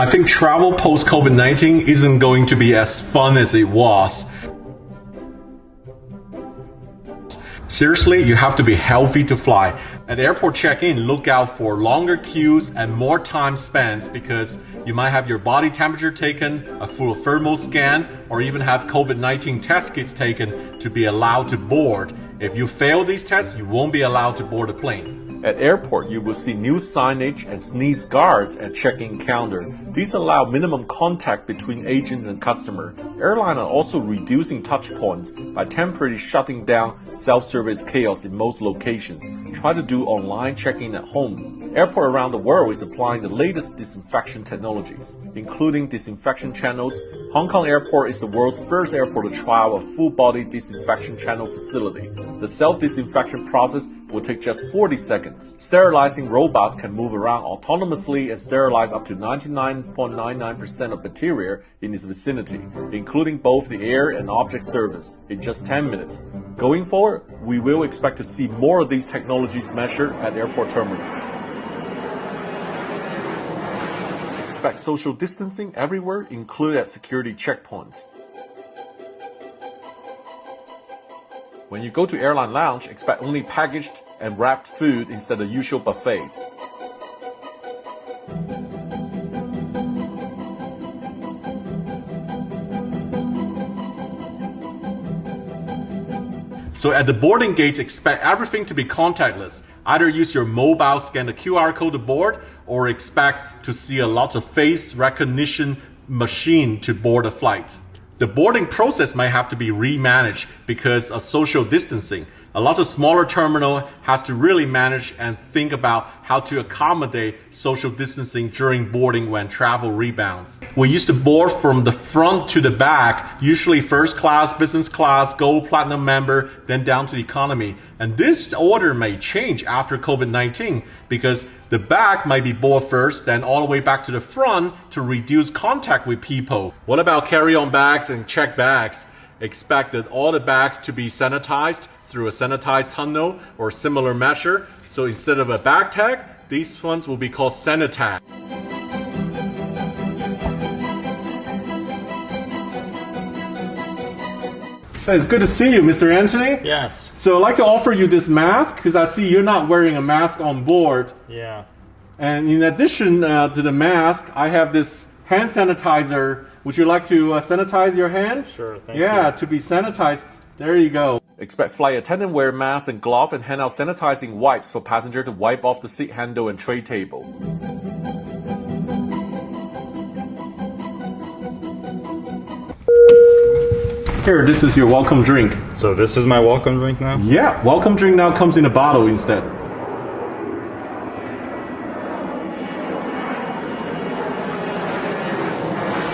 I think travel post-COVID-19 isn't going to be as fun as it was. Seriously, you have to be healthy to fly. At airport check-in, look out for longer queues and more time spent because you might have your body temperature taken, a full thermal scan, or even have COVID-19 test kits taken to be allowed to board. If you fail these tests, you won't be allowed to board a plane. At airport, you will see new signage and sneeze guards at check-in counter. These allow minimum contact between agents and customer. Airlines are also reducing touch points by temporarily shutting down self-service kiosks in most locations. Try to do online check-in at home. Airports around the world is applying the latest disinfection technologies, including disinfection channels. Hong Kong Airport is the world's first airport to trial a full-body disinfection channel facility. The self-disinfection process will take just 40 seconds. Sterilizing robots can move around autonomously and sterilize up to 99.99% of bacteria in its vicinity, including both the air and object surface, in just 10 minutes. Going forward, we will expect to see more of these technologies measured at airport terminals. Expect social distancing everywhere, including at security checkpoints. When you go to airline lounge, expect only packaged and wrapped food instead of usual buffet. So at the boarding gates, expect everything to be contactless. Either use your mobile, scan the QR code to board, or expect to see a lot of face recognition machine to board a flight. The boarding process might have to be remanaged because of social distancing. A lot of smaller terminal has to really manage and think about how to accommodate social distancing during boarding when travel rebounds. We used to board from the front to the back, usually first class, business class, gold, platinum member, then down to the economy. And this order may change after COVID-19 because the back might be board first, then all the way back to the front to reduce contact with people. What about carry-on bags and check bags? Expect that all the bags to be sanitized through a sanitized tunnel or similar measure. So instead of a bag tag, these ones will be called sanitag. It's good to see you, Mr. Anthony. Yes. So I'd like to offer you this mask because I see you're not wearing a mask on board. Yeah. And in addition to the mask, I have this hand sanitizer. Would you like to sanitize your hand? Sure, thank you. Yeah, to be sanitized. There you go. Expect flight attendant wear masks and gloves and hand out sanitizing wipes for passenger to wipe off the seat handle and tray table. Here, this is your welcome drink. So this is my welcome drink now? Yeah, welcome drink now comes in a bottle instead.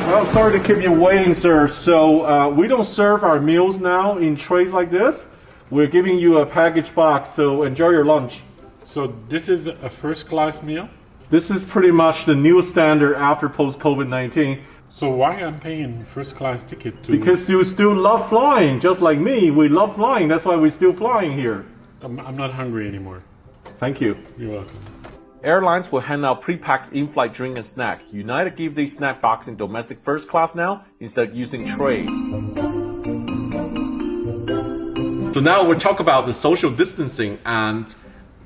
Well, sorry to keep you waiting, sir. So we don't serve our meals now in trays like this. We're giving you a package box, so enjoy your lunch. So this is a first class meal? This is pretty much the new standard after post-COVID-19. So why I'm paying first class ticket to... Because you still love flying, just like me. We love flying, that's why we're still flying here. I'm not hungry anymore. Thank you. You're welcome. Airlines will hand out pre-packed in-flight drink and snack. United give these snack box in domestic first class now instead of using tray. So now we'll talk about the social distancing, and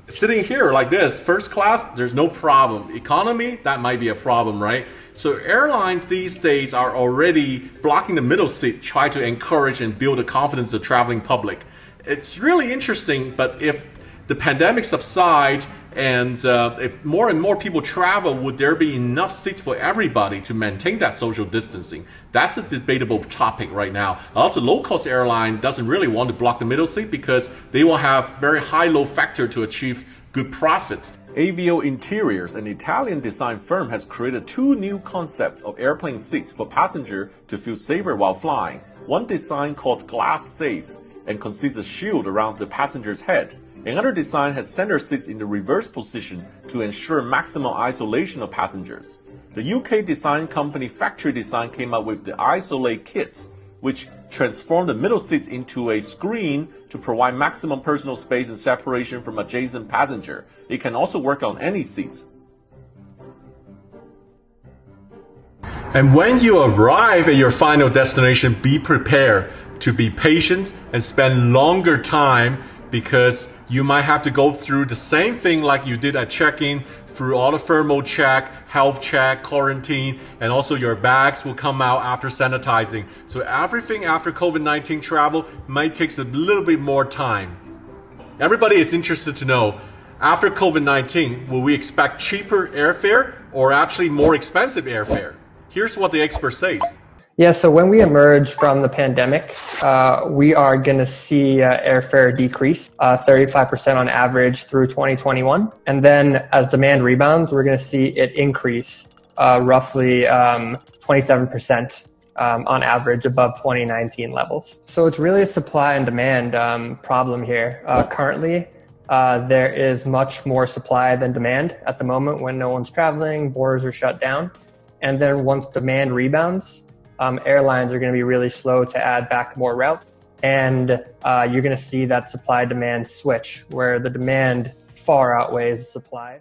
sitting here like this, first class, there's no problem. Economy, that might be a problem, right? So airlines these days are already blocking the middle seat, try to encourage and build the confidence of the traveling public. It's really interesting, but if the pandemic subsides and if more and more people travel, would there be enough seats for everybody to maintain that social distancing? That's a debatable topic right now. Also, low-cost airline doesn't really want to block the middle seat because they will have very high load factor to achieve good profits. Avio Interiors, an Italian design firm, has created two new concepts of airplane seats for passengers to feel safer while flying. One design called Glass Safe and consists of a shield around the passenger's head. Another design has center seats in the reverse position to ensure maximum isolation of passengers. The UK design company Factory Design came up with the Isolate kits, which transform the middle seats into a screen to provide maximum personal space and separation from adjacent passenger. It can also work on any seats. And when you arrive at your final destination, be prepared to be patient and spend longer time because you might have to go through the same thing like you did at check-in, through all the thermal check, health check, quarantine, and also your bags will come out after sanitizing. So everything after COVID-19 travel might take a little bit more time. Everybody is interested to know, after COVID-19, will we expect cheaper airfare or actually more expensive airfare? Here's what the expert says. Yeah, so when we emerge from the pandemic, we are going to see airfare decrease 35% on average through 2021. And then as demand rebounds, we're going to see it increase roughly 27% on average above 2019 levels. So it's really a supply and demand problem here. Currently, there is much more supply than demand at the moment when no one's traveling, borders are shut down. And then once demand rebounds, airlines are going to be really slow to add back more routes. And you're going to see that supply-demand switch where the demand far outweighs the supply.